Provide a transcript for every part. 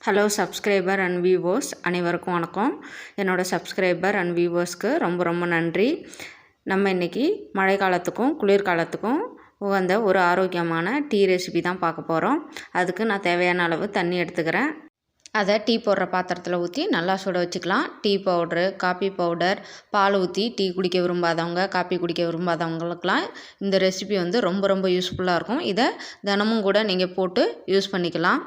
Hello subscriber and viewers அனைவருக்கும் வணக்கம். என்னோடய சப்ஸ்கிரைபர் அண்ட் வியூவர்ஸ்க்கு ரொம்ப நன்றி. நம்ம இன்றைக்கி மழை காலத்துக்கும் குளிர்காலத்துக்கும் உகந்த ஒரு ஆரோக்கியமான டீ ரெசிபி தான் பார்க்க போகிறோம். அதுக்கு நான் தேவையான அளவு தண்ணி எடுத்துக்கிறேன். அதை டீ போடுற பாத்திரத்தில் ஊற்றி நல்லா சுட வச்சுக்கலாம். டீ பவுட்ரு, காப்பி பவுடர், பால் ஊற்றி டீ குடிக்க விரும்பாதவங்க, காப்பி குடிக்க விரும்பாதவங்களுக்கெலாம் இந்த ரெசிபி ரொம்ப யூஸ்ஃபுல்லாக இருக்கும். இதை தினமும் கூட நீங்கள் போட்டு யூஸ் பண்ணிக்கலாம்.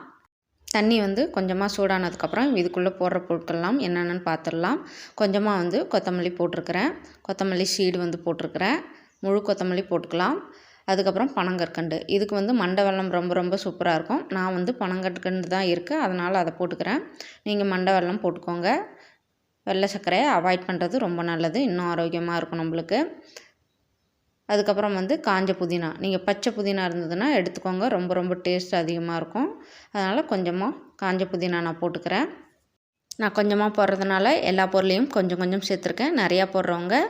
தண்ணி கொஞ்சமாக சூடானதுக்கப்புறம் இதுக்குள்ளே போடுற பொருட்கள்லாம் என்னென்னு பார்த்துடலாம். கொஞ்சமாக கொத்தமல்லி போட்டிருக்கிறேன். கொத்தமல்லி சீடு போட்டிருக்கிறேன். முழு கொத்தமல்லி போட்டுக்கலாம். அதுக்கப்புறம் பனங்கற்கண்டு. இதுக்கு மண்டை வெல்லம் ரொம்ப சூப்பராக இருக்கும். நான் பனங்கற்கண்டு தான் இருக்குது, அதனால் அதை போட்டுக்கிறேன். நீங்கள் மண்டை வெல்லம் போட்டுக்கோங்க. வெள்ளை சர்க்கரையை அவாய்ட் பண்ணுறது ரொம்ப நல்லது, இன்னும் ஆரோக்கியமாக இருக்கும் நம்மளுக்கு. அதுக்கப்புறம் காஞ்ச புதினா. நீங்கள் பச்சை புதினா இருந்ததுன்னா எடுத்துக்கோங்க, ரொம்ப டேஸ்ட் அதிகமாக இருக்கும். அதனால் கொஞ்சமாக காஞ்ச புதினா நான் போட்டுக்கிறேன். நான் கொஞ்சமாக போடுறதுனால எல்லா பொருளையும் கொஞ்சம் சேர்த்துருக்கேன். நிறையா போடுறவங்க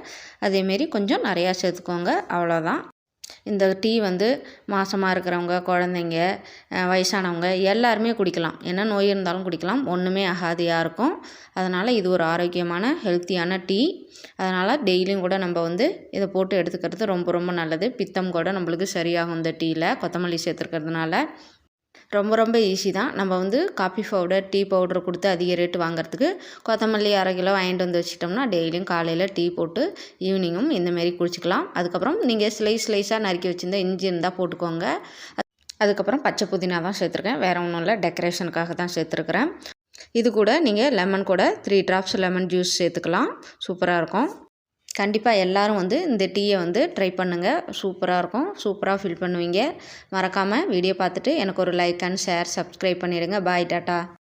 அதேமாரி கொஞ்சம் நிறையா சேர்த்துக்கோங்க, அவ்வளோதான். இந்த டீ மாசமாக இருக்கிறவங்க, குழந்தைங்க, வயசானவங்க எல்லாருமே குடிக்கலாம். என்ன நோய் இருந்தாலும் குடிக்கலாம், ஒன்றுமே ஆகாது யாருக்கும். அதனால் இது ஒரு ஆரோக்கியமான ஹெல்த்தியான டீ. அதனால் டெய்லியும் கூட நம்ம இதை போட்டு எடுத்துக்கிறது ரொம்ப நல்லது. பித்தம் கூட நம்மளுக்கு சரியாகும் இந்த டீயில் கொத்தமல்லி சேர்த்துருக்கிறதுனால. ரொம்ப ஈஸி தான். நம்ம காஃபி பவுடர், டீ பவுடர் கொடுத்து அதிக ரேட்டு வாங்குறதுக்கு கொத்தமல்லி அரை கிலோ வாங்கிட்டு வச்சிட்டோம்னா டெய்லியும் காலையில் டீ போட்டு ஈவினிங்கும் இந்தமாரி குடிச்சிக்கலாம். அதுக்கப்புறம் நீங்கள் ஸ்லைஸாக நறுக்கி வச்சுருந்தா இஞ்சி இருந்தால் போட்டுக்கோங்க. அதுக்கப்புறம் பச்சை புதினா தான் சேர்த்துருக்கேன், வேறு ஒன்றும் இல்லை, டெக்கரேஷனுக்காக தான் சேர்த்துருக்குறேன். இது கூட நீங்கள் லெமன் கூட 3 drops லெமன் ஜூஸ் சேர்த்துக்கலாம், சூப்பராக இருக்கும். கண்டிப்பாக எல்லோரும் இந்த டீயை ட்ரை பண்ணுங்கள், சூப்பராக இருக்கும், சூப்பராக ஃபீல் பண்ணுவீங்க. மறக்காமல் வீடியோ பார்த்துட்டு எனக்கு ஒரு லைக் அண்ட் ஷேர், சப்ஸ்கிரைப் பண்ணிவிடுங்க. பாய், டாட்டா.